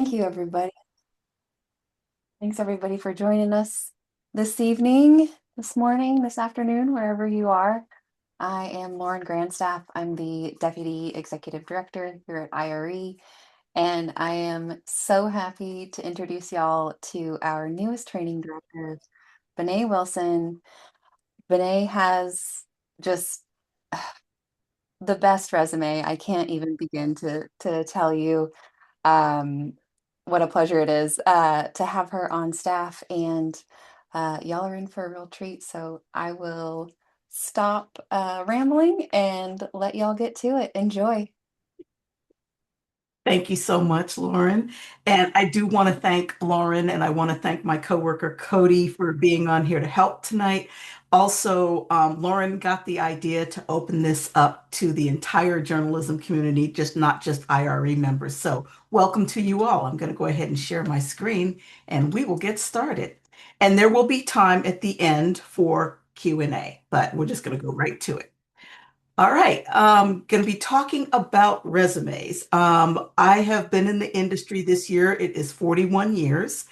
Thank you, everybody. Thanks, everybody, for joining us this evening, this morning, this afternoon, wherever you are. I am Lauren Grandstaff. I'm the Deputy Executive Director here at IRE, and I am so happy to introduce y'all to our newest training director, Bené Wilson. Bené has just the best resume. I can't even begin to tell you um, what a pleasure it is to have her on staff, and y'all are in for a real treat. So I will stop rambling and let y'all get to it. Enjoy. Thank you so much, Lauren. And I do want to thank Lauren and I want to thank my coworker Cody for being on here to help tonight. Also, Lauren got the idea to open this up to the entire journalism community, just not just IRE members. So welcome to you all. I'm going to go ahead and share my screen and we will get started. And there will be time at the end for Q&A, but we're just going to go right to it. All right, going to be talking about resumes. I have been in the industry this year. It is 41 years.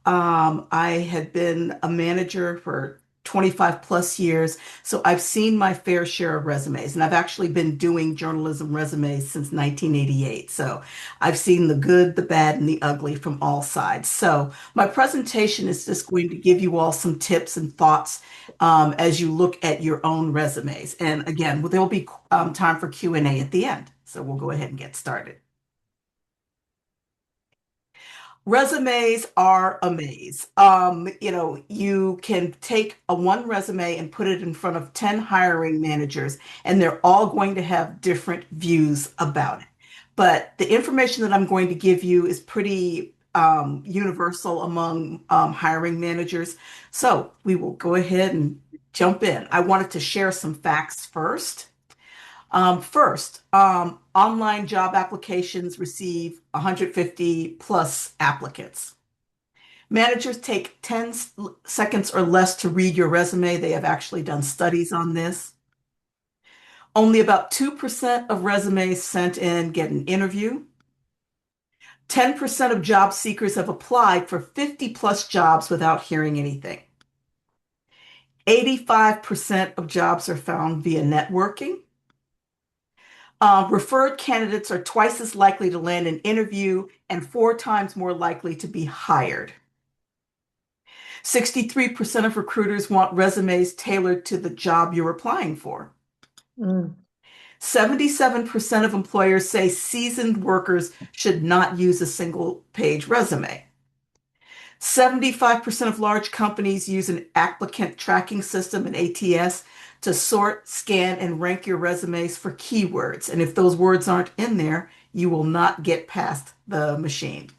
I had been a manager for 25 plus years, so I've seen my fair share of resumes, and I've actually been doing journalism resumes since 1988. So I've seen the good, the bad, and the ugly from all sides. So my presentation is just going to give you all some tips and thoughts as you look at your own resumes. And again, there will be time for Q&A at the end. So we'll go ahead and get started. Resumes are a maze. You can take a one resume and put it in front of 10 hiring managers, and they're all going to have different views about it. But the information that I'm going to give you is pretty universal among hiring managers. So we will go ahead and jump in. I wanted to share some facts first. First, online job applications receive 150 plus applicants. Managers take 10 seconds or less to read your resume. They have actually done studies on this. Only about 2% of resumes sent in get an interview. 10% of job seekers have applied for 50 plus jobs without hearing anything. 85% of jobs are found via networking. Referred candidates are twice as likely to land an interview and four times more likely to be hired. 63% of recruiters want resumes tailored to the job you're applying for. Mm. 77% of employers say seasoned workers should not use a single page resume. 75% of large companies use an applicant tracking system, an ATS, to sort, scan, and rank your resumes for keywords. And if those words aren't in there, you will not get past the machine.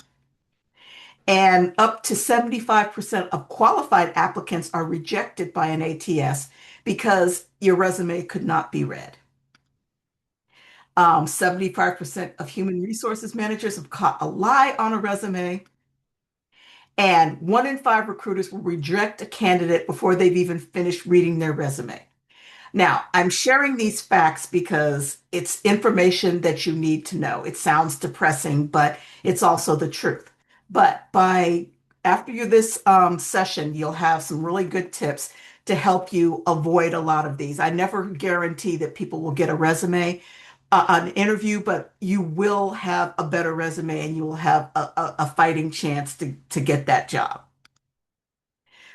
And up to 75% of qualified applicants are rejected by an ATS because your resume could not be read. 75% of human resources managers have caught a lie on a resume, and one in five recruiters will reject a candidate before they've even finished reading their resume. Now, I'm sharing these facts because it's information that you need to know. It sounds depressing, but it's also the truth. But by after this session, you'll have some really good tips to help you avoid a lot of these. I never guarantee that people will get a resume, an interview, but you will have a better resume and you will have a fighting chance to get that job.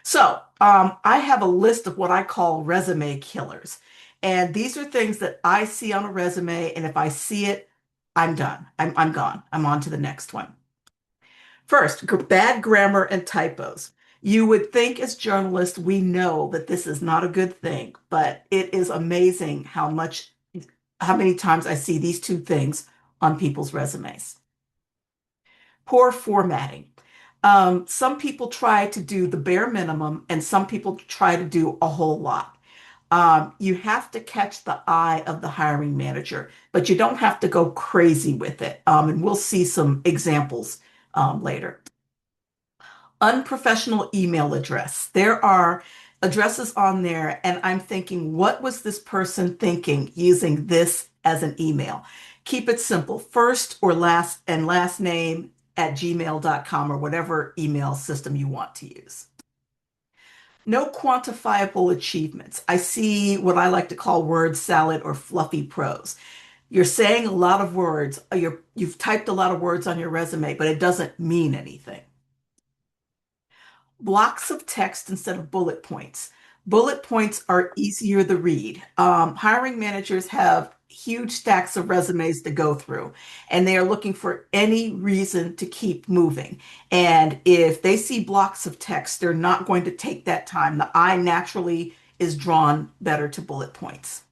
So, I have a list of what I call resume killers. And these are things that I see on a resume, and if I see it, I'm done. I'm gone. I'm on to the next one. First, bad grammar and typos. You would think as journalists, we know that this is not a good thing, but it is amazing how many times I see these two things on people's resumes. Poor formatting. Some people try to do the bare minimum, and some people try to do a whole lot. You have to catch the eye of the hiring manager, but you don't have to go crazy with it. And we'll see some examples later. Unprofessional email address. There are addresses on there, and I'm thinking, what was this person thinking using this as an email? Keep it simple. First or last and last name, at gmail.com or whatever email system you want to use. No quantifiable achievements. I see what I like to call word salad or fluffy prose. You're saying a lot of words, you've typed a lot of words on your resume, but it doesn't mean anything. Blocks of text instead of bullet points. Bullet points are easier to read. Hiring managers have huge stacks of resumes to go through, and they are looking for any reason to keep moving. And if they see blocks of text, they're not going to take that time. The eye naturally is drawn better to bullet points.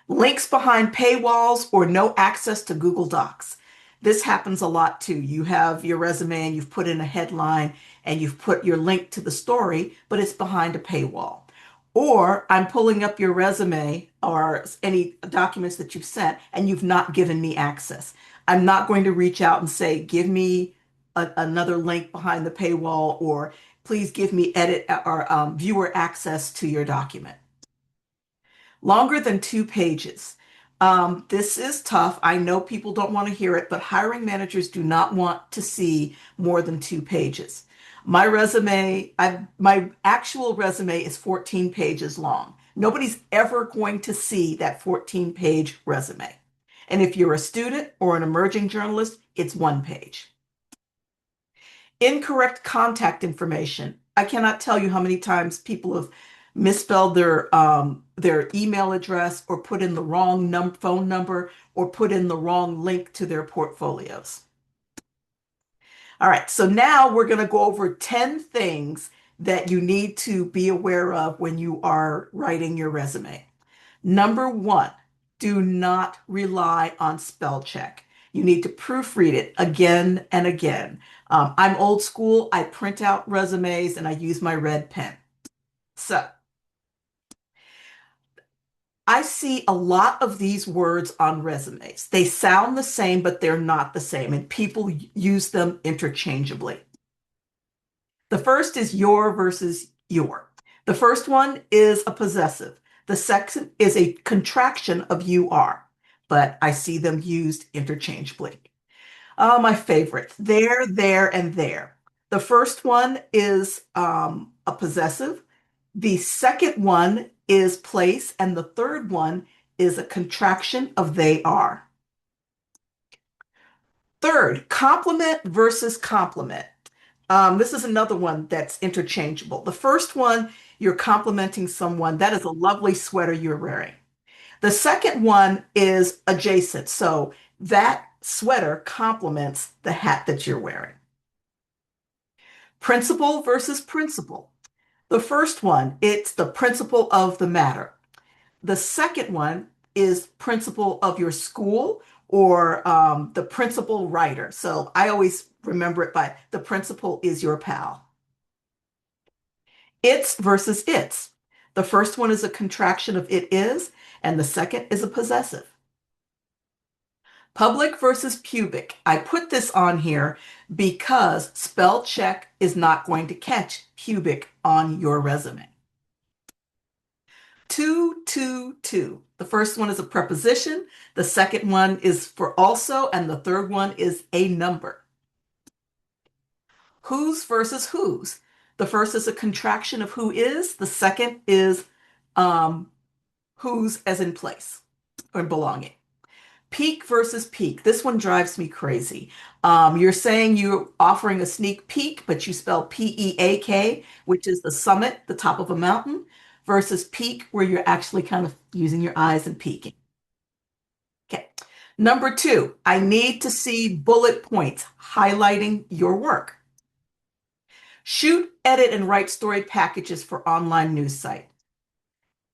Links behind paywalls or no access to Google Docs. This happens a lot too. You have your resume and you've put in a headline and you've put your link to the story, but it's behind a paywall. Or I'm pulling up your resume or any documents that you've sent and you've not given me access. I'm not going to reach out and say, give me another link behind the paywall or please give me edit or viewer access to your document. Longer than 2 pages. This is tough. I know people don't want to hear it, but hiring managers do not want to see more than 2 pages. My actual resume is 14 pages long. Nobody's ever going to see that 14-page resume. And if you're a student or an emerging journalist, it's 1 page. Incorrect contact information. I cannot tell you how many times people have misspelled their email address or put in the wrong phone number or put in the wrong link to their portfolios. All right, so now we're going to go over 10 things that you need to be aware of when you are writing your resume. Number one, do not rely on spell check. You need to proofread it again and again. I'm old school. I print out resumes and I use my red pen. So I see a lot of these words on resumes. They sound the same, but they're not the same, and people use them interchangeably. The first is your versus your. The first one is a possessive. The second is a contraction of you are, but I see them used interchangeably. My favorite, there, and there. The first one is a possessive. The second one is place, and the third one is a contraction of they are. Third, compliment versus compliment. This is another one that's interchangeable. The first one, you're complimenting someone. That is a lovely sweater you're wearing. The second one is adjacent. So that sweater complements the hat that you're wearing. Principle versus principle. The first one, it's the principle of the matter. The second one is principal of your school or the principal writer. So I always remember it by the principal is your pal. It's versus its. The first one is a contraction of it is, and the second is a possessive. Public versus pubic. I put this on here because spell check is not going to catch pubic on your resume. To. The first one is a preposition. The second one is for also, and the third one is a number. Whose versus whose. The first is a contraction of who is. The second is whose as in place or belonging. Peak versus peak. This one drives me crazy. You're saying you're offering a sneak peek, but you spell P-E-A-K, which is the summit, the top of a mountain, versus peek, where you're actually kind of using your eyes and peeking. Okay. Number two, I need to see bullet points highlighting your work. Shoot, edit, and write story packages for online news site.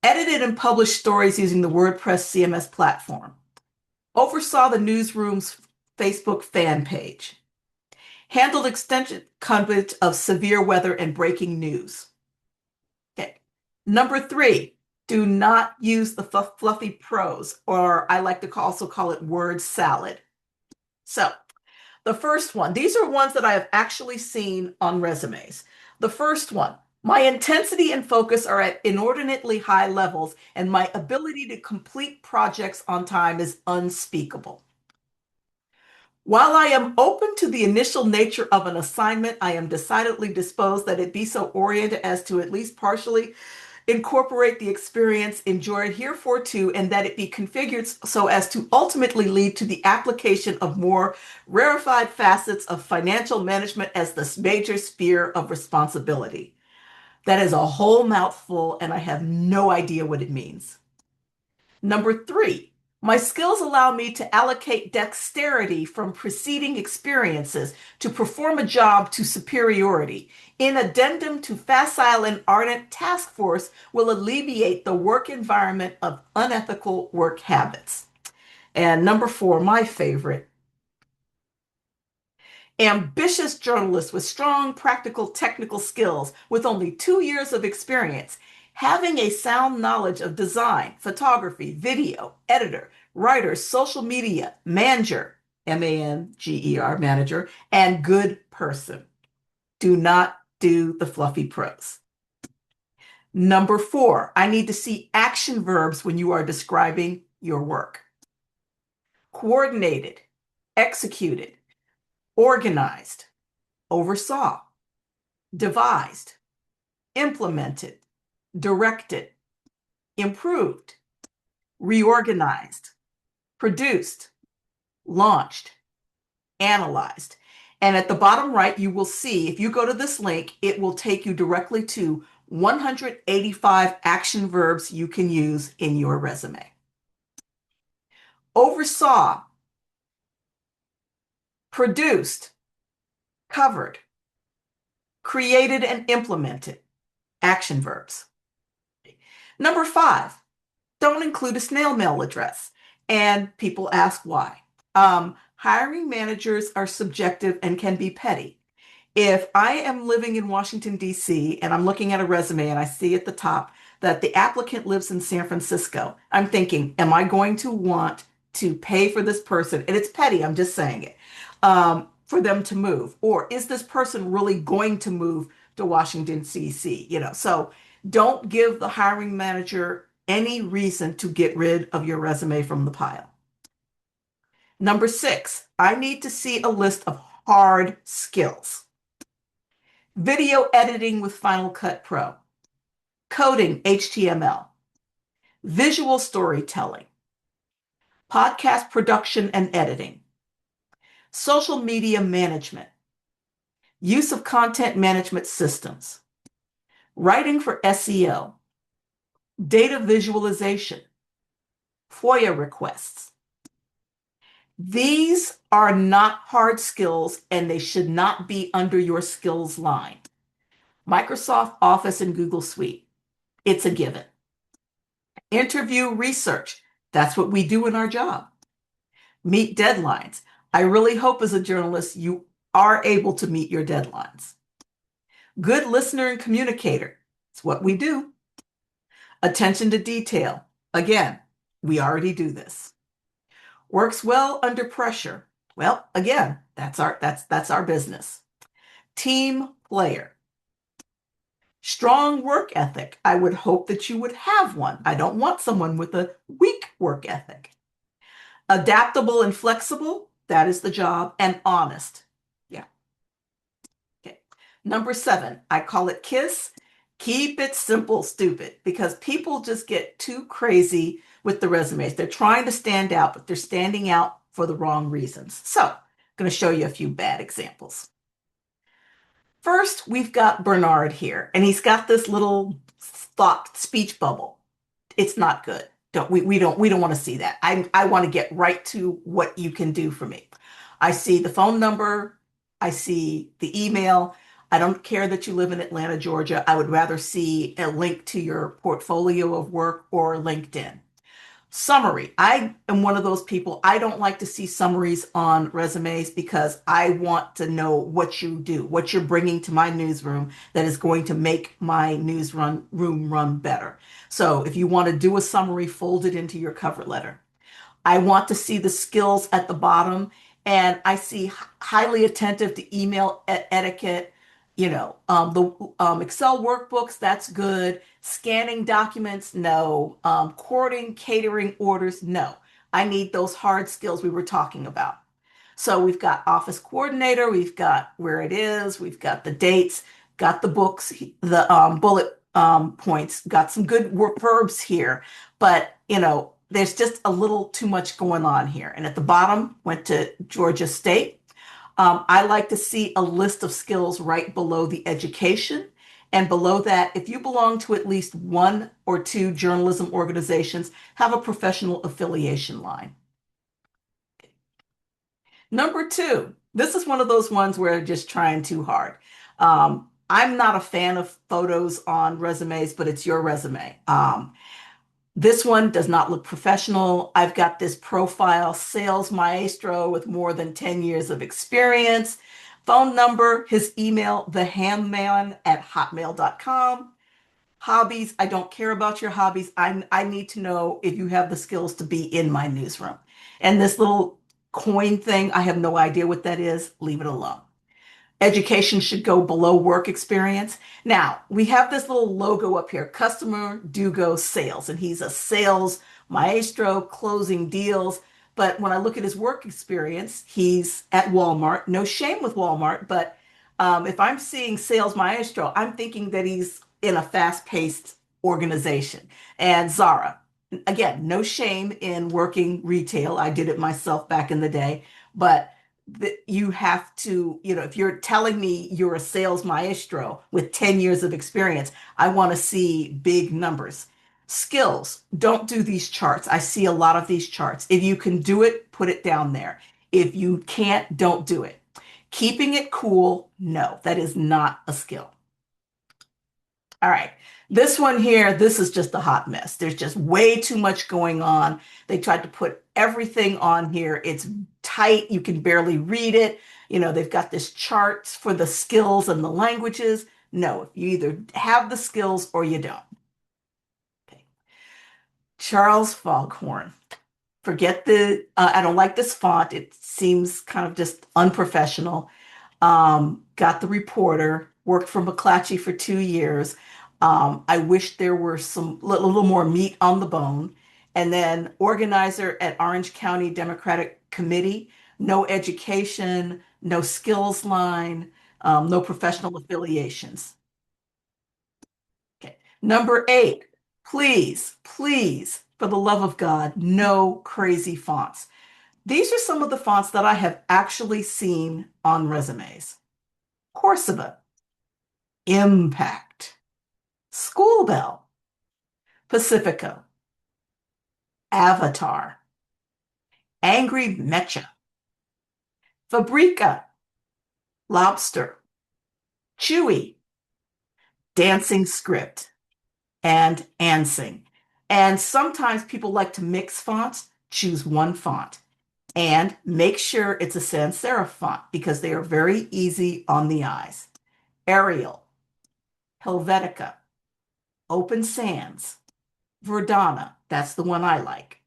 Edited and published stories using the WordPress CMS platform. Oversaw the newsroom's Facebook fan page. Handled extensive coverage of severe weather and breaking news. Okay. Number three, do not use the fluffy prose, or I like to also call it word salad. So the first one, these are ones that I have actually seen on resumes. The first one, my intensity and focus are at inordinately high levels, and my ability to complete projects on time is unspeakable. While I am open to the initial nature of an assignment, I am decidedly disposed that it be so oriented as to at least partially incorporate the experience enjoyed heretofore, and that it be configured so as to ultimately lead to the application of more rarefied facets of financial management as the major sphere of responsibility. That is a whole mouthful, and I have no idea what it means. Number three, my skills allow me to allocate dexterity from preceding experiences to perform a job to superiority. In addendum to facile and ardent task force will alleviate the work environment of unethical work habits. And number four, my favorite, ambitious journalist with strong practical technical skills with only 2 years of experience, having a sound knowledge of design, photography, video, editor, writer, social media, manager, MANGER, manager, and good person. Do not do the fluffy prose. Number four, I need to see action verbs when you are describing your work. Coordinated, executed, organized, oversaw, devised, implemented, directed, improved, reorganized, produced, launched, analyzed. And at the bottom right, you will see, if you go to this link, it will take you directly to 185 action verbs you can use in your resume. Oversaw, produced, covered, created and implemented, action verbs. Number five, don't include a snail mail address. And people ask why. Hiring managers are subjective and can be petty. If I am living in Washington, D.C., and I'm looking at a resume and I see at the top that the applicant lives in San Francisco, I'm thinking, am I going to want to pay for this person? And it's petty, I'm just saying it, for them to move. Or is this person really going to move to Washington, D.C.? So don't give the hiring manager any reason to get rid of your resume from the pile. Number six, I need to see a list of hard skills. Video editing with Final Cut Pro, coding HTML, visual storytelling, podcast production and editing, social media management, use of content management systems, writing for SEO, data visualization, FOIA requests. These are not hard skills and they should not be under your skills line. Microsoft Office and Google Suite, it's a given. Interview research, that's what we do in our job. Meet deadlines. I really hope as a journalist you are able to meet your deadlines. Good listener and communicator, it's what we do. Attention to detail, again, we already do this. Works well under pressure. Well, again, that's our business. Team player. Strong work ethic. I would hope that you would have one. I don't want someone with a weak work ethic. Adaptable and flexible. That is the job. And honest. Yeah. Okay. Number seven, I call it KISS. Keep it simple, stupid, because people just get too crazy with the resumes. They're trying to stand out, but they're standing out for the wrong reasons. So I'm going to show you a few bad examples. First, we've got Bernard here, and he's got this little thought speech bubble. It's not good. We don't want to see that. I want to get right to what you can do for me. I see the phone number, I see the email. I don't care that you live in Atlanta, Georgia. I would rather see a link to your portfolio of work or LinkedIn. Summary. I am one of those people. I don't like to see summaries on resumes because I want to know what you do, what you're bringing to my newsroom that is going to make my newsroom run better. So if you want to do a summary, fold it into your cover letter. I want to see the skills at the bottom, and I see highly attentive to email etiquette, the Excel workbooks, that's good. Scanning documents, no. Courting, catering orders, no. I need those hard skills we were talking about. So we've got office coordinator, we've got where it is, we've got the dates, got the books, the bullet points, got some good verbs here, but there's just a little too much going on here. And at the bottom, went to Georgia State. I like to see a list of skills right below the education. And below that, if you belong to at least one or two journalism organizations, have a professional affiliation line. Number two, this is one of those ones where they're just trying too hard. I'm not a fan of photos on resumes, but it's your resume. This one does not look professional. I've got this profile sales maestro with more than 10 years of experience. Phone number, his email, thehamman@hotmail.com. Hobbies, I don't care about your hobbies. I need to know if you have the skills to be in my newsroom. And this little coin thing, I have no idea what that is. Leave it alone. Education should go below work experience. Now, we have this little logo up here, Customer Do Go Sales, and he's a sales maestro closing deals. But when I look at his work experience, he's at Walmart. No shame with Walmart, but if I'm seeing sales maestro, I'm thinking that he's in a fast-paced organization. And Zara, again, no shame in working retail. I did it myself back in the day, but that you have to, if you're telling me you're a sales maestro with 10 years of experience, I want to see big numbers. Skills, don't do these charts. I see a lot of these charts. If you can do it, put it down there. If you can't, don't do it. Keeping it cool, no, that is not a skill. All right. This one here, this is just a hot mess. There's just way too much going on. They tried to put everything on here. It's tight. You can barely read it. They've got this charts for the skills and the languages. No, you either have the skills or you don't. Okay. Charles Foghorn. Forget I don't like this font. It seems kind of just unprofessional. Got the reporter, worked for McClatchy for 2 years. I wish there were some little more meat on the bone. And then organizer at Orange County Democratic Committee, no education, no skills line, no professional affiliations. Okay. Number eight, please, please, for the love of God, no crazy fonts. These are some of the fonts that I have actually seen on resumes. Corsiva, Impact, School Bell, Pacifico, Avatar, Angry Mecha, Fabrica, Lobster, Chewy, Dancing Script, and Ansing. And sometimes people like to mix fonts. Choose one font and make sure it's a sans serif font because they are very easy on the eyes. Arial, Helvetica, Open Sans, Verdana, that's the one I like.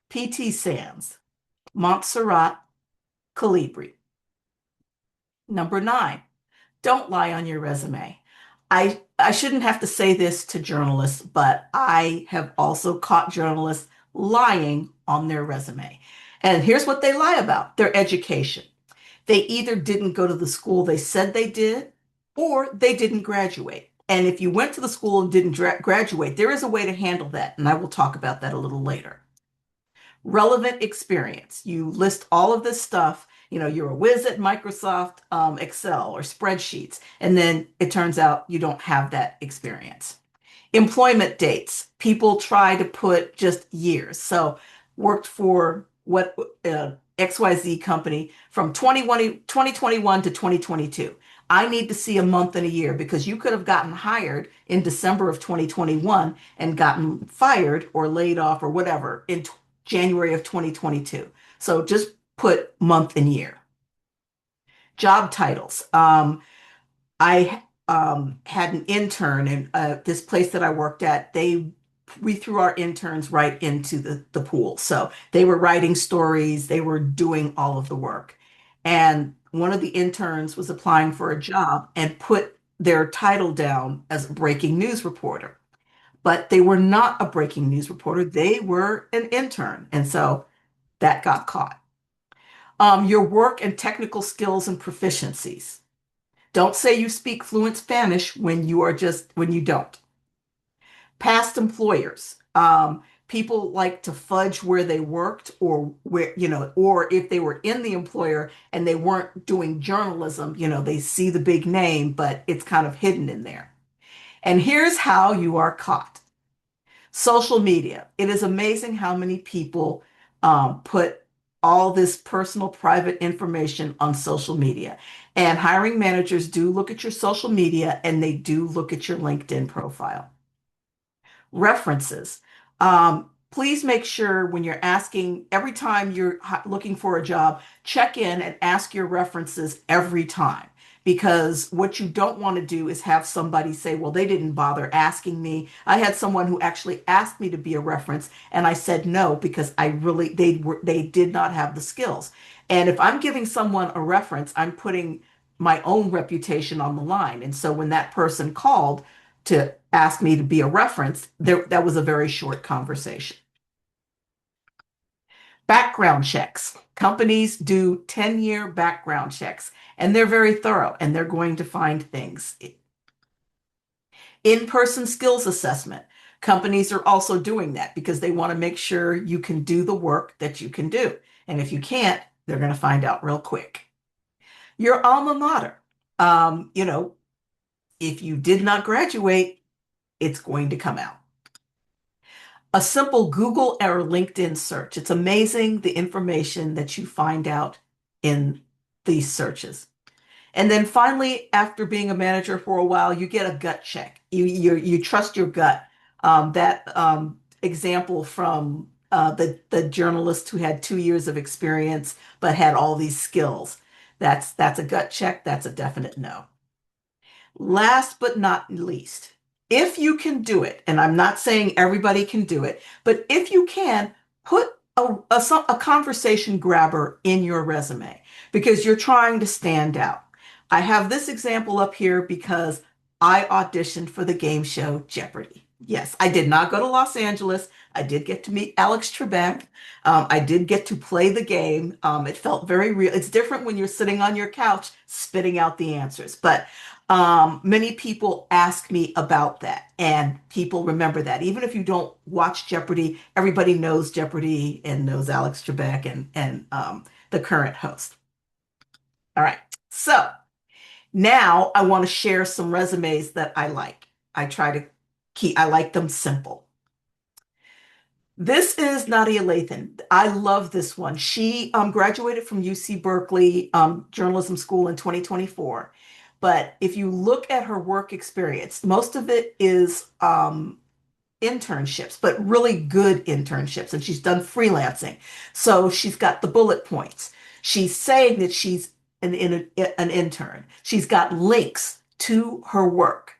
PT Sans, Montserrat, Calibri. Number nine, don't lie on your resume. I shouldn't have to say this to journalists, but I have also caught journalists lying on their resume. And here's what they lie about, their education. They either didn't go to the school they said they did, or they didn't graduate. And if you went to the school and didn't graduate, there is a way to handle that. And I will talk about that a little later. Relevant experience. You list all of this stuff. You're a whiz at Microsoft Excel or spreadsheets, and then it turns out you don't have that experience. Employment dates. People try to put just years. So worked for what XYZ company from 2021 to 2022. I need to see a month and a year because you could have gotten hired in December of 2021 and gotten fired or laid off or whatever in January of 2022. So just put month and year. Job titles. I had an intern in this place that I worked at. We threw our interns right into the pool. So they were writing stories, they were doing all of the work. And one of the interns was applying for a job and put their title down as a breaking news reporter. But they were not a breaking news reporter, they were an intern. And so that got caught. Your work and technical skills and proficiencies. Don't say you speak fluent Spanish when you don't. Past employers. People like to fudge where they worked or where, or if they were in the employer and they weren't doing journalism, they see the big name, but it's kind of hidden in there. And here's how you are caught. Social media. It is amazing how many people put all this personal, private information on social media. And hiring managers do look at your social media and they do look at your LinkedIn profile. References. Please make sure when you're asking, every time you're looking for a job, check in and ask your references every time. Because what you don't want to do is have somebody say, well, they didn't bother asking me. I had someone who actually asked me to be a reference, and I said no because they did not have the skills. And if I'm giving someone a reference, I'm putting my own reputation on the line. And so when that person called, to ask me to be a reference, that was a very short conversation. Background checks. Companies do 10-year background checks, and they're very thorough, and they're going to find things. In-person skills assessment. Companies are also doing that because they want to make sure you can do the work that you can do. And if you can't, they're going to find out real quick. Your alma mater. If you did not graduate, it's going to come out. A simple Google or LinkedIn search. It's amazing the information that you find out in these searches. And then finally, after being a manager for a while, you get a gut check. You trust your gut. That example from the journalist who had 2 years of experience but had all these skills. That's a gut check. That's a definite no. Last but not least, if you can do it, and I'm not saying everybody can do it, but if you can, put a conversation grabber in your resume because you're trying to stand out. I have this example up here because I auditioned for the game show Jeopardy! Yes, I did not go to Los Angeles. I did get to meet Alex Trebek. I did get to play the game. It felt very real. It's different when you're sitting on your couch spitting out the answers, but many people ask me about that, and people remember that. Even if you don't watch Jeopardy, everybody knows Jeopardy and knows Alex Trebek and the current host. All right, so now I want to share some resumes that I like. I like them simple. This is Nadia Lathan. I love this one. She graduated from UC Berkeley Journalism School in 2024. But if you look at her work experience, most of it is internships, but really good internships. And she's done freelancing. So she's got the bullet points. She's saying that she's an intern. She's got links to her work.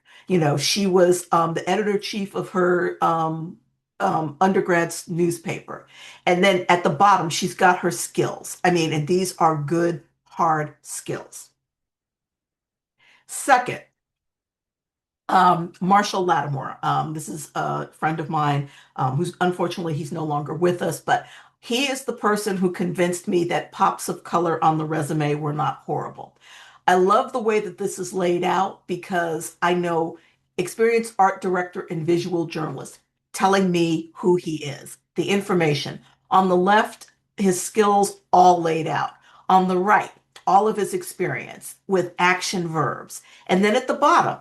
She was the editor-chief of her undergrad's newspaper. And then at the bottom, she's got her skills. I mean, and these are good, hard skills. Second, Marshall Lattimore. This is a friend of mine who's unfortunately he's no longer with us, but he is the person who convinced me that pops of color on the resume were not horrible. I love the way that this is laid out because I know experienced art director and visual journalist telling me who he is, the information. On the left, his skills all laid out. On the right, all of his experience with action verbs. And then at the bottom,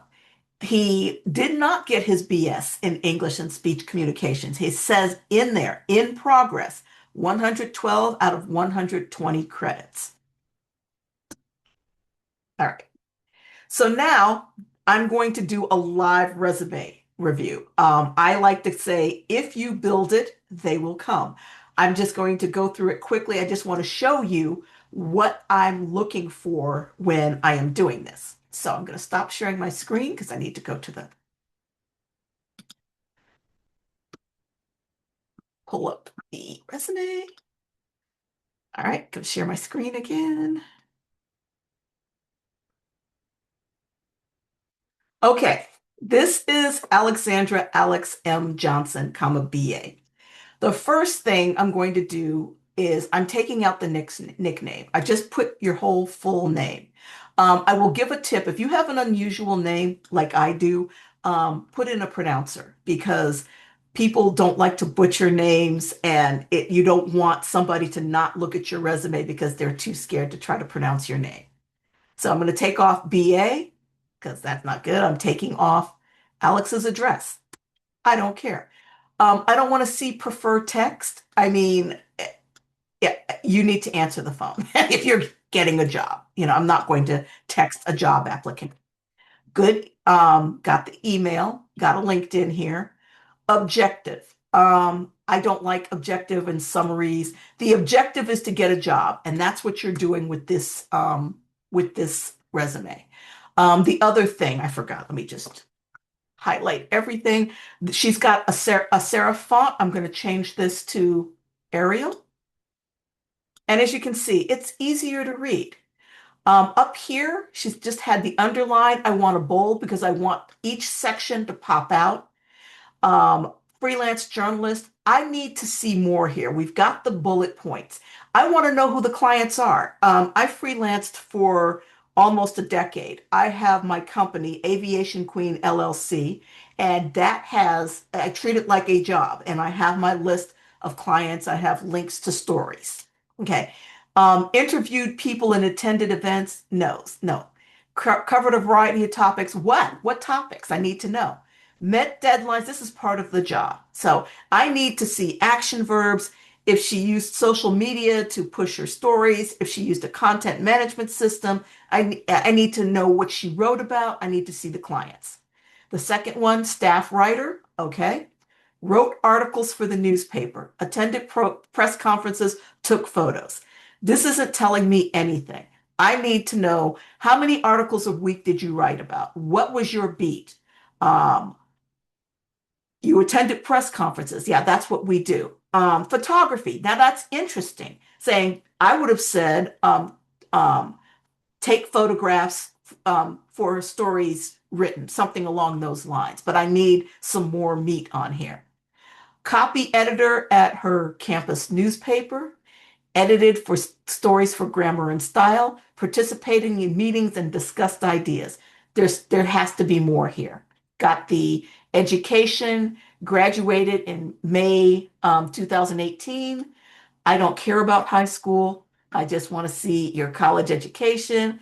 he did not get his BS in English and speech communications. He says in there, in progress, 112 out of 120 credits. All right. So now I'm going to do a live resume review. I like to say, if you build it, they will come. I'm just going to go through it quickly. I just want to show you what I'm looking for when I am doing this. So I'm going to stop sharing my screen because I need to go to the pull up the resume. All right, go share my screen again. Okay, this is Alexandra Alex M. Johnson, comma BA. The first thing I'm going to do is I'm taking out the nickname. I just put your whole full name. I will give a tip. If you have an unusual name like I do, put in a pronouncer because people don't like to butcher names and you don't want somebody to not look at your resume because they're too scared to try to pronounce your name. So I'm going to take off BA because that's not good. I'm taking off Alex's address. I don't care. I don't want to see preferred text. I mean, yeah, you need to answer the phone if you're getting a job. I'm not going to text a job applicant. Good. Got the email, got a LinkedIn here. Objective. I don't like objective and summaries. The objective is to get a job, and that's what you're doing with this resume. The other thing I forgot, let me just highlight everything. She's got a serif font. I'm going to change this to Arial. And as you can see, it's easier to read. Up here, she's just had the underline. I want a bold because I want each section to pop out. um, Freelance journalist. I need to see more here. We've got the bullet points. I want to know who the clients are. I freelanced for almost a decade. I have my company, Aviation Queen LLC, and I treat it like a job, and I have my list of clients. I have links to stories. Okay. Interviewed people and attended events? No, no. Covered a variety of topics. What? What topics? I need to know. Met deadlines. This is part of the job. So I need to see action verbs. If she used social media to push her stories, if she used a content management system, I need to know what she wrote about. I need to see the clients. The second one, staff writer. Okay. Wrote articles for the newspaper, attended press conferences, took photos. This isn't telling me anything. I need to know how many articles a week did you write about? What was your beat? Um, you attended press conferences. Yeah, that's what we do. Photography. Now that's interesting. Saying I would have said um, take photographs for stories written, something along those lines. But I need some more meat on here. Copy editor at her campus newspaper, edited for stories for grammar and style, participating in meetings and discussed ideas. There has to be more here. Got the education, graduated in May 2018. I don't care about high school. I just want to see your college education.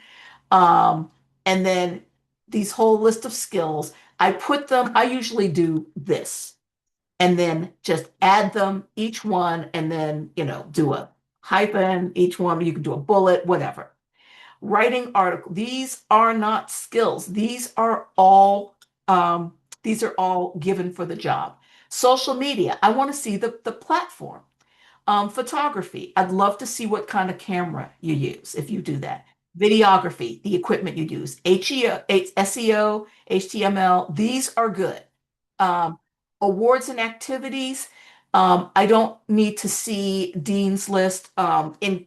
Um, and then these whole list of skills, I usually do this and then just add them each one and then, do a hyphen each one. You can do a bullet, whatever. Writing article. These are not skills. Um, these are all given for the job. Social media. I want to see the platform. Photography. I'd love to see what kind of camera you use if you do that. Videography, the equipment you use. SEO, HTML, these are good. Um, Awards and activities. I don't need to see Dean's list. In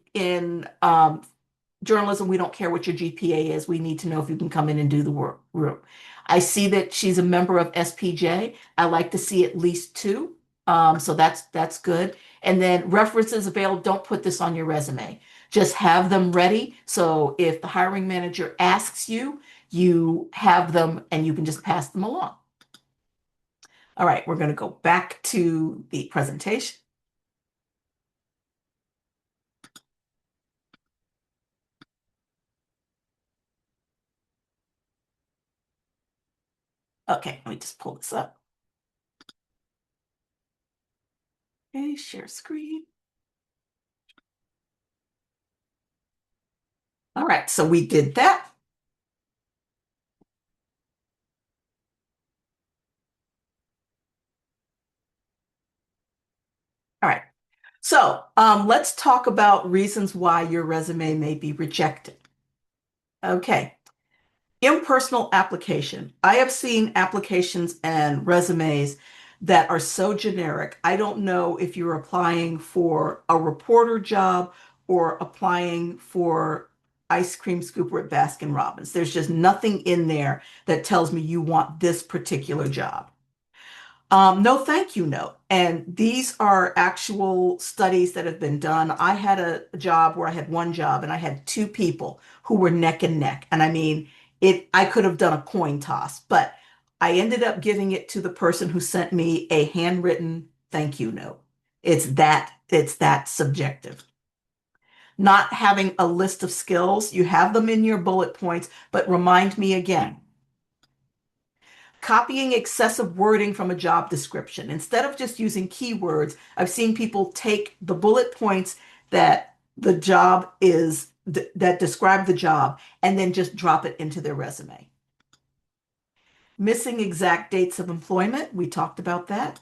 journalism, we don't care what your GPA is. We need to know if you can come in and do the work room. I see that she's a member of SPJ. I like to see at least two. So that's good. And then references available. Don't put this on your resume. Just have them ready. So if the hiring manager asks you, you have them and you can just pass them along. All right, we're going to go back to the presentation. Okay, let me just pull this up. Okay, share screen. All right, so we did that. All right, so let's talk about reasons why your resume may be rejected. Okay, impersonal application. I have seen applications and resumes that are so generic. I don't know if you're applying for a reporter job or applying for ice cream scooper at Baskin Robbins. There's just nothing in there that tells me you want this particular job. No, thank you note. And these are actual studies that have been done. I had a job where I had one job and I had two people who were neck and neck. And I mean, I could have done a coin toss, but I ended up giving it to the person who sent me a handwritten thank you note. It's that subjective. Not having a list of skills, you have them in your bullet points, but remind me again. Copying excessive wording from a job description. Instead of just using keywords, I've seen people take the bullet points that the job is that describe the job and then just drop it into their resume. Missing exact dates of employment. We talked about that.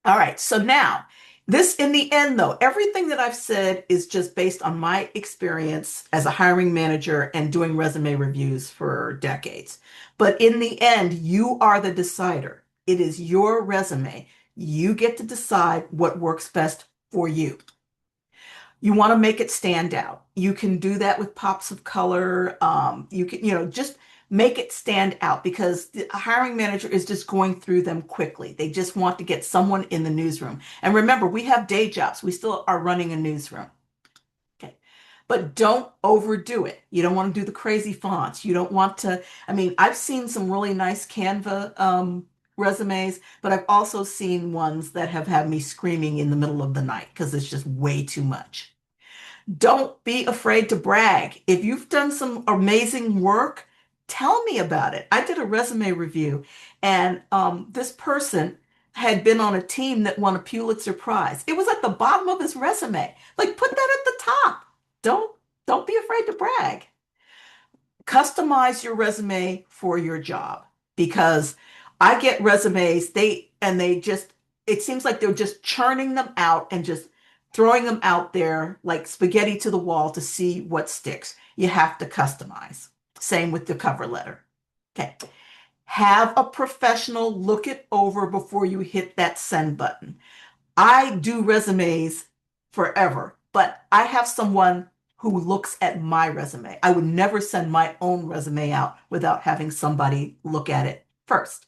All right. So now, this in the end, though, everything that I've said is just based on my experience as a hiring manager and doing resume reviews for decades. But in the end, you are the decider. It is your resume. You get to decide what works best for you. You want to make it stand out. You can do that with pops of color. You can, just make it stand out because the hiring manager is just going through them quickly. They just want to get someone in the newsroom. And remember, we have day jobs. We still are running a newsroom. Okay. But don't overdo it. You don't want to do the crazy fonts. You don't want to, I mean, I've seen some really nice Canva resumes, but I've also seen ones that have had me screaming in the middle of the night because it's just way too much. Don't be afraid to brag. If you've done some amazing work, tell me about it. I did a resume review, and this person had been on a team that won a Pulitzer Prize. It was at the bottom of his resume. Like, put that at the top. Don't don't be afraid to brag. Customize your resume for your job because I get resumes, they just it seems like they're just churning them out and just throwing them out there like spaghetti to the wall to see what sticks. You have to customize. Same with the cover letter. Okay. Have a professional look it over before you hit that send button. I do resumes forever, but I have someone who looks at my resume. I would never send my own resume out without having somebody look at it first.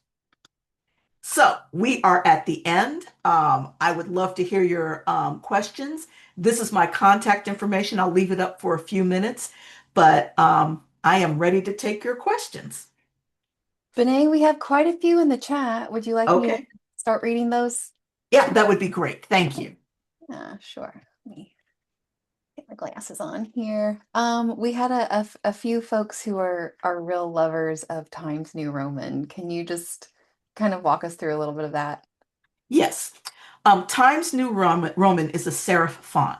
So we are at the end. I would love to hear your questions. This is my contact information. I'll leave it up for a few minutes, but I am ready to take your questions. Benay, we have quite a few in the chat. Would you like me to Okay. start reading those? Yeah, that would be great. Thank you. Yeah, sure. Let me get my glasses on here. We had a few folks who are real lovers of Times New Roman. Can you just kind of walk us through a little bit of that? Yes. Times New Roman is a serif font,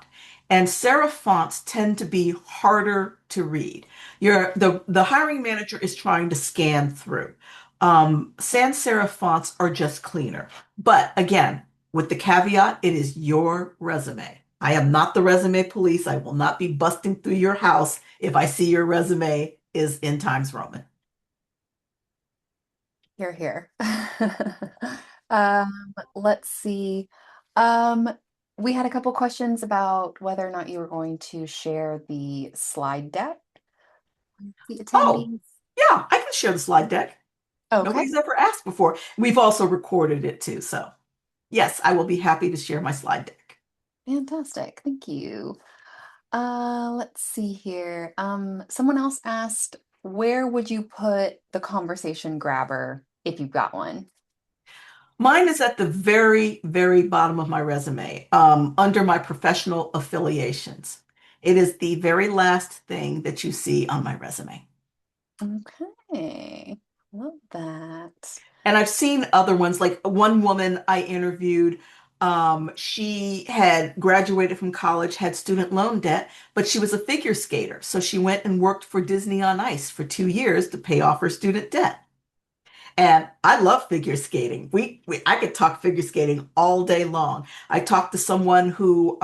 and serif fonts tend to be harder to read. The hiring manager is trying to scan through. Sans serif fonts are just cleaner. But again, with the caveat, it is your resume. I am not the resume police. I will not be busting through your house if I see your resume is in Times Roman. Here, here. Let's see. Um, we had a couple questions about whether or not you were going to share the slide deck with the Oh, attendees. yeah, I can share the slide deck. Okay, Nobody's ever asked before. We've also recorded it too. So, yes, I will be happy to share my slide deck. fantastic. Thank you. Let's see here. Someone else asked, where would you put the conversation grabber if you've got one? Mine is at the very, very bottom of my resume, under my professional affiliations. It is the very last thing that you see on my resume. Okay, love that. And I've seen other ones, like one woman I interviewed. She had graduated from college, had student loan debt, but she was a figure skater. So she went and worked for Disney on Ice for 2 years to pay off her student debt. And I love figure skating. I could talk figure skating all day long. I talked to someone who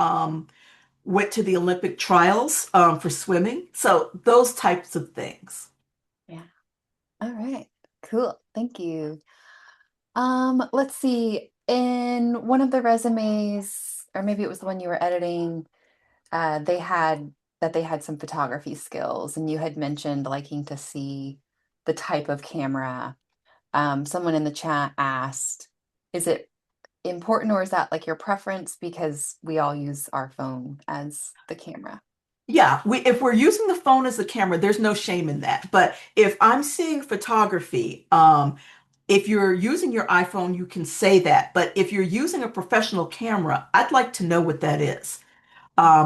went to the Olympic trials for swimming. So those types of things. Yeah. All right. Cool. Thank you. Let's see. In one of the resumes, or maybe it was the one you were editing, they had that they had some photography skills, and you had mentioned liking to see the type of camera. Someone in the chat asked, Is it important or is that like your preference? Because we all use our phone as the camera. Yeah, if we're using the phone as the camera, there's no shame in that. But if I'm seeing photography, if you're using your iPhone, you can say that. But if you're using a professional camera, I'd like to know what that is.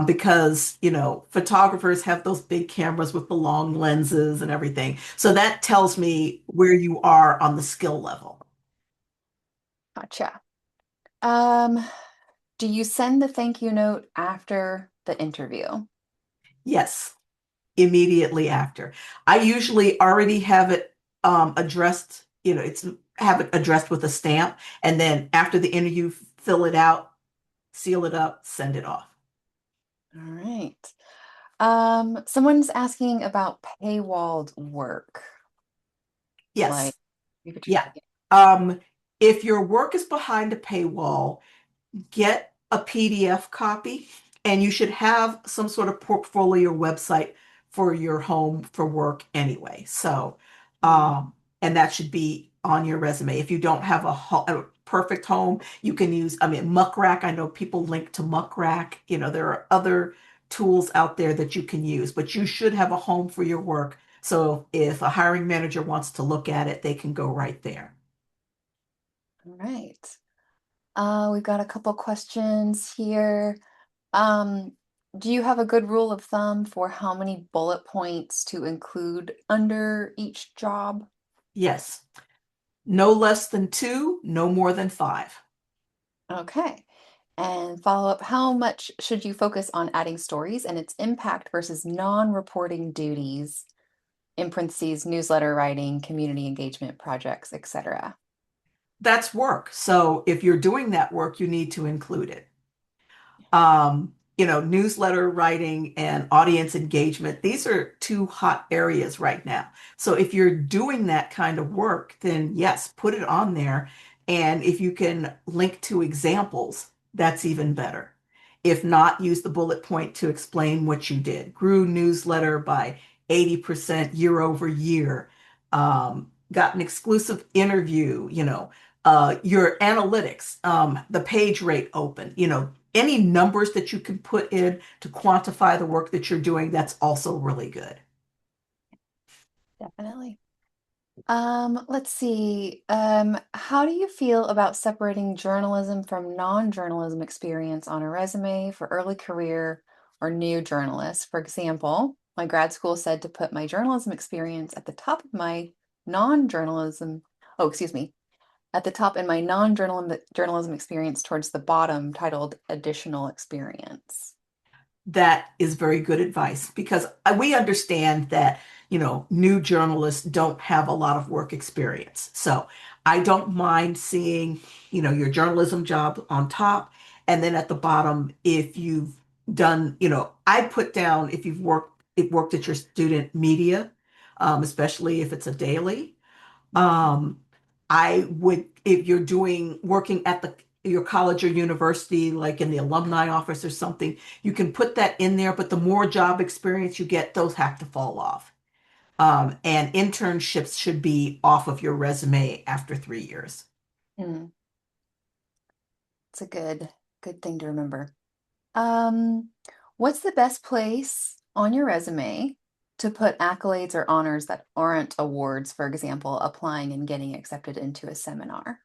Because, photographers have those big cameras with the long lenses and everything. So that tells me where you are on the skill level. Gotcha. Um, do you send the thank you note after the interview? Yes, immediately after. I usually already have it addressed, it's have it addressed with a stamp, and then after the interview, fill it out, seal it up, send it off. All right. Someone's asking about paywalled work. Like, Yes. you could Yeah. try. Um, if your work is behind a paywall, get a PDF copy, and you should have some sort of portfolio website for your home for work anyway. So, Mm, and that should be on your resume. If you don't have a perfect home, you can use, I mean, Muck Rack. I know people link to Muck Rack. There are other tools out there that you can use, but you should have a home for your work. So if a hiring manager wants to look at it, they can go right there. all right. We've got a couple questions here. Do you have a good rule of thumb for how many bullet points to include under each job? Yes. No less than two, no more than five. Okay. And follow up, how much should you focus on adding stories and its impact versus non-reporting duties, in parentheses, newsletter writing, community engagement projects, etc.? That's work. So if you're doing that work, you need to include it. Newsletter writing and audience engagement, these are two hot areas right now. So if you're doing that kind of work, then yes, put it on there. And if you can link to examples, that's even better. If not, use the bullet point to explain what you did. Grew newsletter by 80% year over year. Got an exclusive interview, your analytics, the page rate open, any numbers that you can put in to quantify the work that you're doing, that's also really good. Definitely. Let's see. How do you feel about separating journalism from non-journalism experience on a resume for early career or new journalists? For example, my grad school said to put my journalism experience at the top of my non-journalism, oh, excuse me, at the top in my non-journalism experience towards the bottom, titled additional experience. That is very good advice because we understand that, new journalists don't have a lot of work experience. So I don't mind seeing, your journalism job on top. And then at the bottom, if you've done, I put down if worked at your student media, especially if it's a daily. Um, I would, if you're working at your college or university, like in the alumni office or something, you can put that in there, but the more job experience you get, those have to fall off. And internships should be off of your resume after 3 years. Hmm, it's a good thing to remember. Um, what's the best place on your resume to put accolades or honors that aren't awards, for example, applying and getting accepted into a seminar?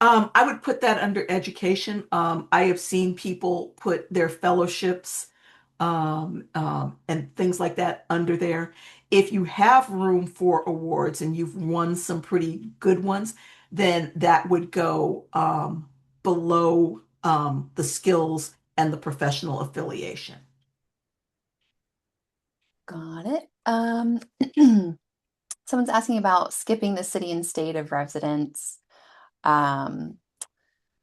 I would put that under education. I have seen people put their fellowships and things like that under there. If you have room for awards and you've won some pretty good ones, then that would go below the skills and the professional affiliation. Got it. Someone's asking about skipping the city and state of residence. Um,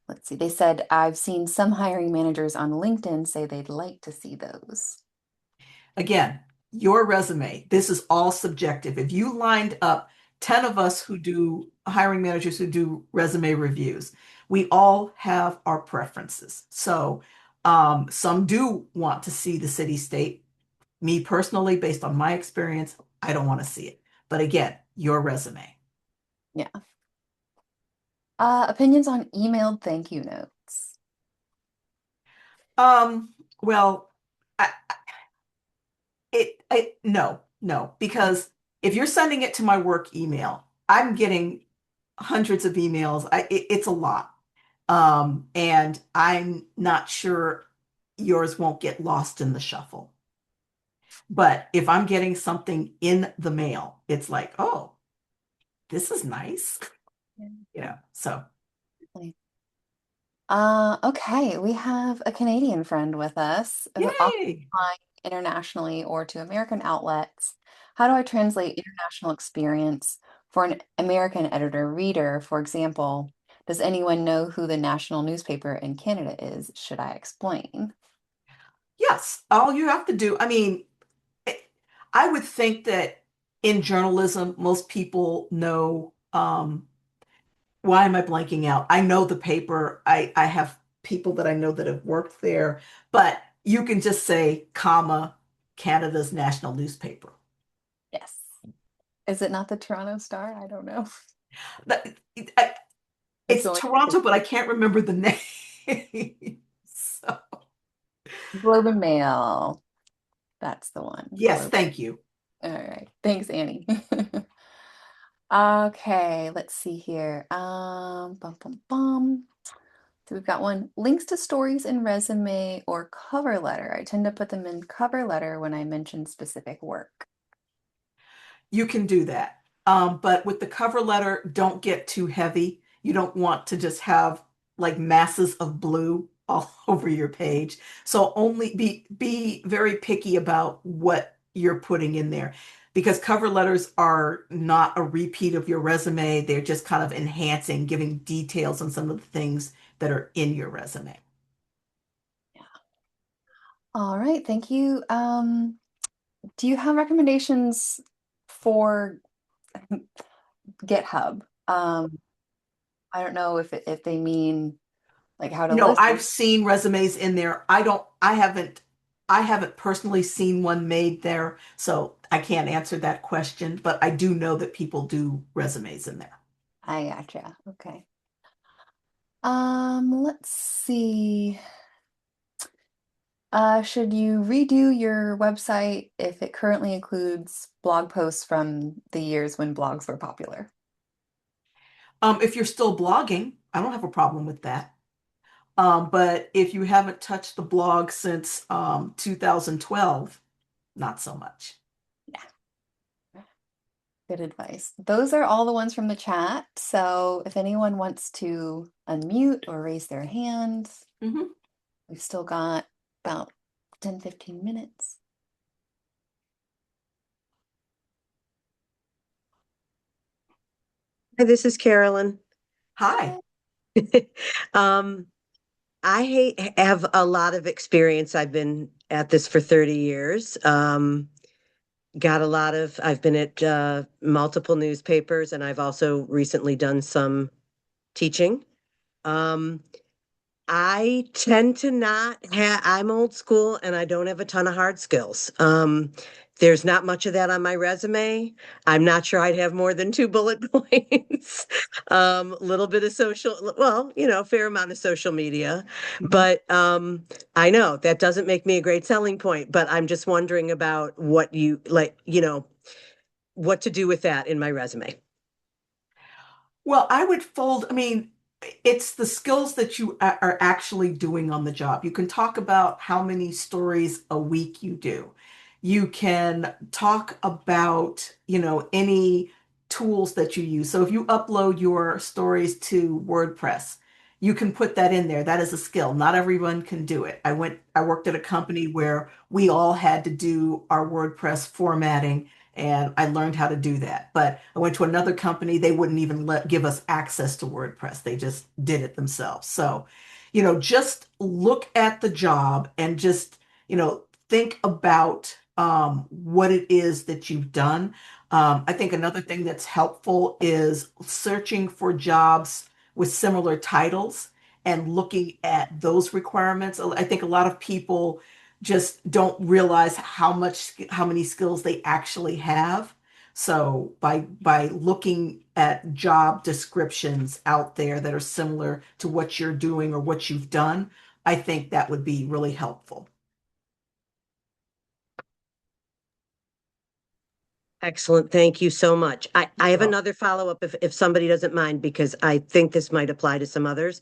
let's see. They said, I've seen some hiring managers on LinkedIn say they'd like to see those. Again, your resume, this is all subjective. If you lined up 10 of us who do hiring managers who do resume reviews, we all have our preferences. So some do want to see the city state. Me personally, based on my experience, I don't want to see it. But again, your resume. Yeah. Opinions on emailed thank you notes. Well, I, no, because if you're sending it to my work email, I'm getting hundreds of emails. It's a lot. And I'm not sure yours won't get lost in the shuffle. But if I'm getting something in the mail, it's like, oh, this is nice. So Yeah. Okay, we have a Canadian friend with us who often yay. applying internationally or to American outlets. How do I translate international experience for an American editor reader? For example, does anyone know who the national newspaper in Canada is? Should I explain? Yes, all you have to do, I mean, I would think that in journalism, most people know, why am I blanking out? I know the paper. I have people that I know that have worked there, but you can just say, comma, Canada's national newspaper. Yes. Is it not the Toronto Star? I don't know. That- That's It's the only Toronto, but I can't remember the name. So, Globe and Mail. That's the one. yes, Globe. thank you. All right. Thanks, Annie. Okay, let's see here. Bum, bum, bum. So we've got one, links to stories in resume or cover letter. I tend to put them in cover letter when I mention specific work. You can do that. But with the cover letter, don't get too heavy. You don't want to just have like masses of blue all over your page. So only be very picky about what you're putting in there because cover letters are not a repeat of your resume. They're just kind of enhancing, giving details on some of the things that are in your resume. Yeah. All right, thank you. Do you have recommendations for GitHub? I don't know if they mean like how to No, list. I've seen resumes in there. I haven't personally seen one made there, so I can't answer that question, but I do know that people do resumes in there. I gotcha. Okay. Let's see. Should you redo your website if it currently includes blog posts from the years when blogs were popular? If you're still blogging, I don't have a problem with that. But if you haven't touched the blog since 2012, not so much. Yeah, good advice. Those are all the ones from the chat. So if anyone wants to unmute or raise their hand, Mhm. we've still got about 10-15 minutes. Hi, this is Carolyn. Hi. Um, have a lot of experience. I've been at this for 30 years. I've been at multiple newspapers and I've also recently done some teaching. Um, I tend to not have, I'm old school and I don't have a ton of hard skills. There's not much of that on my resume. I'm not sure I'd have more than two bullet points. Little bit of social, well, fair amount of social media. Mhm. But I know that doesn't make me a great selling point, but I'm just wondering about what you like, what to do with that in my resume. Well, I would fold, I mean, it's the skills that you are actually doing on the job. You can talk about how many stories a week you do. You can talk about, any tools that you use. So if you upload your stories to WordPress, you can put that in there. That is a skill. Not everyone can do it. I worked at a company where we all had to do our WordPress formatting and I learned how to do that. But I went to another company, they wouldn't even give us access to WordPress. They just did it themselves. So, just look at the job and just, think about what it is that you've done. I think another thing that's helpful is searching for jobs with similar titles and looking at those requirements. I think a lot of people just don't realize how many skills they actually have. So by looking at job descriptions out there that are similar to what you're doing or what you've done, I think that would be really helpful. Excellent. Thank you so much. I You're have welcome. another follow-up if somebody doesn't mind, because I think this might apply to some others.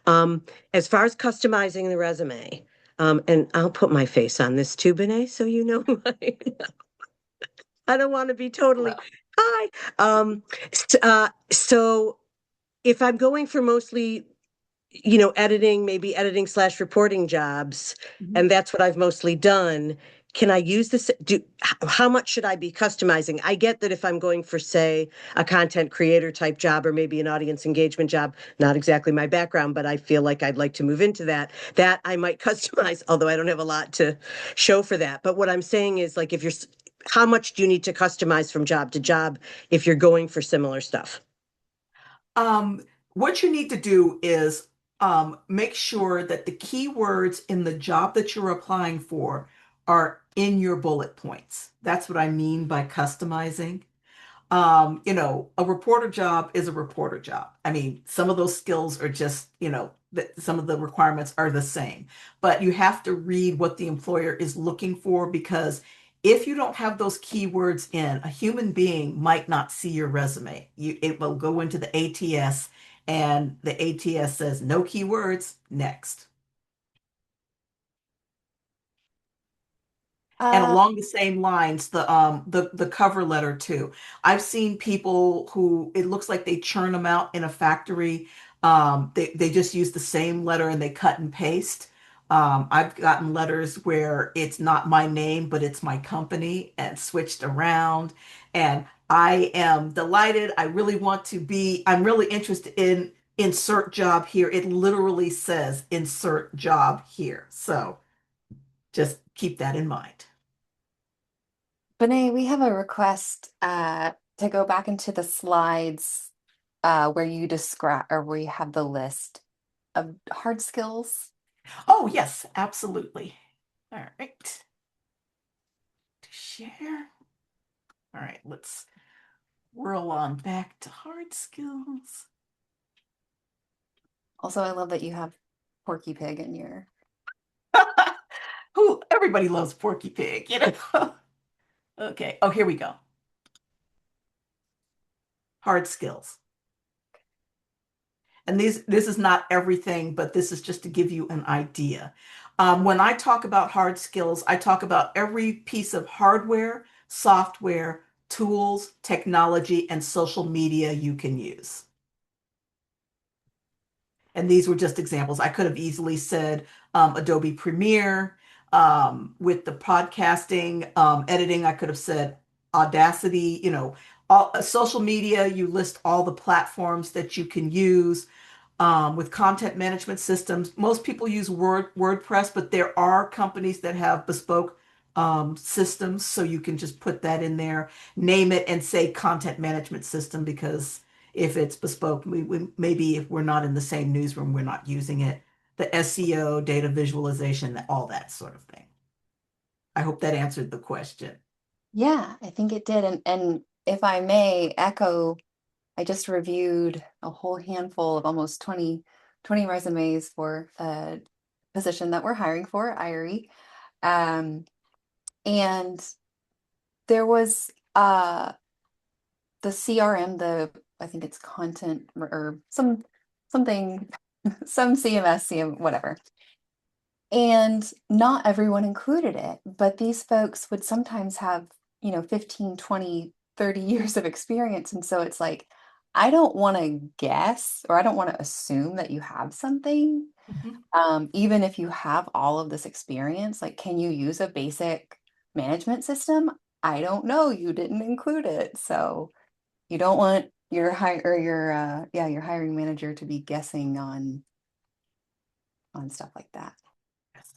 As far as customizing the resume, and I'll put my face on this too, Benay, so you know who I am. I don't want to be totally, Well, hi. So if I'm going for mostly, editing, maybe editing slash reporting jobs, mhm. and that's what I've mostly done. Can I use this? How much should I be customizing? I get that if I'm going for, say, a content creator type job or maybe an audience engagement job, not exactly my background, but I feel like I'd like to move into that I might customize, although I don't have a lot to show for that. But what I'm saying is, like, how much do you need to customize from job to job if you're going for similar stuff? Um, what you need to do is make sure that the keywords in the job that you're applying for are in your bullet points. That's what I mean by customizing. A reporter job is a reporter job. I mean, some of those skills are just, some of the requirements are the same, but you have to read what the employer is looking for because if you don't have those keywords in, a human being might not see your resume. It will go into the ATS and the ATS says no keywords, next. And Uh, along the same lines, the cover letter too. I've seen people who it looks like they churn them out in a factory. They just use the same letter and they cut and paste. I've gotten letters where it's not my name, but it's my company and switched around. And I am delighted. I'm really interested in insert job here. It literally says insert job here. So just keep that in mind. Benay, we have a request to go back into the slides where you describe or where you have the list of hard skills. Oh, yes, absolutely. All right. To share. All right, let's whirl on back to hard skills. Also, I love that you have Porky Pig in your. Who everybody loves Porky Pig. Okay. Oh, here we go. Hard skills. And this is not everything, but this is just to give you an idea. When I talk about hard skills, I talk about every piece of hardware, software, tools, technology, and social media you can use. And these were just examples. I could have easily said Adobe Premiere. With the podcasting, editing, I could have said Audacity, social media, you list all the platforms that you can use. With content management systems, most people use WordPress, but there are companies that have bespoke systems, so you can just put that in there, name it, and say content management system because if it's bespoke, maybe if we're not in the same newsroom, we're not using it. The SEO, data visualization, all that sort of thing. I hope that answered the question. Yeah, I think it did. And if I may echo, I just reviewed a whole handful of almost 20 resumes for a position that we're hiring for, IRE. Um, and there was the CRM, I think it's content or something, some CMS, whatever. And not everyone included it, but these folks would sometimes have, 15, 20, 30 years of experience. And so it's like, I don't want to guess or I don't want to assume that you have something. Mhm. Even if you have all of this experience, like, can you use a basic management system? I don't know. You didn't include it. So you don't want your hire or your hiring manager to be guessing on stuff like that. Yes.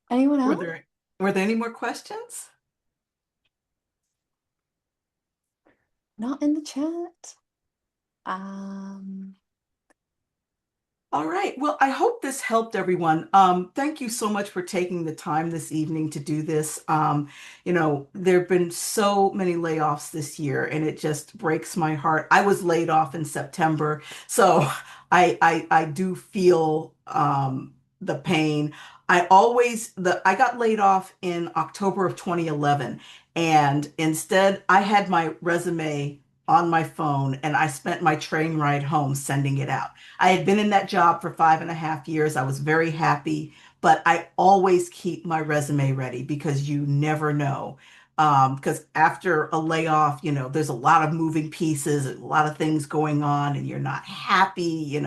Anyone Were else? there were there any more questions? Not in the chat. Um, All right. Well, I hope this helped everyone. Thank you so much for taking the time this evening to do this. There have been so many layoffs this year, and it just breaks my heart. I was laid off in September, so I do feel the pain. I got laid off in October of 2011, and instead I had my resume on my phone, and I spent my train ride home sending it out. I had been in that job for 5.5 years. I was very happy, but I always keep my resume ready because you never know. Because after a layoff, there's a lot of moving pieces, a lot of things going on, and you're not happy,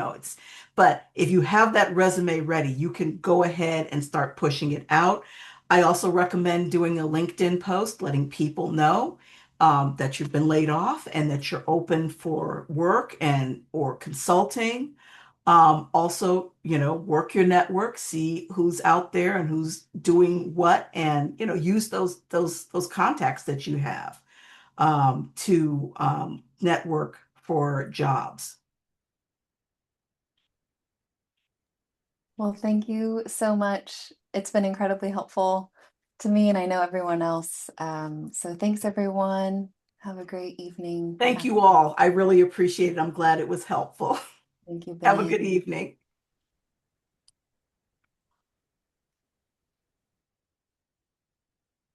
but if you have that resume ready, you can go ahead and start pushing it out. I also recommend doing a LinkedIn post, letting people know that you've been laid off and that you're open for work and or consulting. Also, work your network, see who's out there and who's doing what, and use those contacts that you have to network for jobs. Well, thank you so much. It's been incredibly helpful to me, and I know everyone else. So thanks, everyone. Have a great evening. Thank you all. I really appreciate it. I'm glad it was helpful. Thank you, Have a good Betty. evening.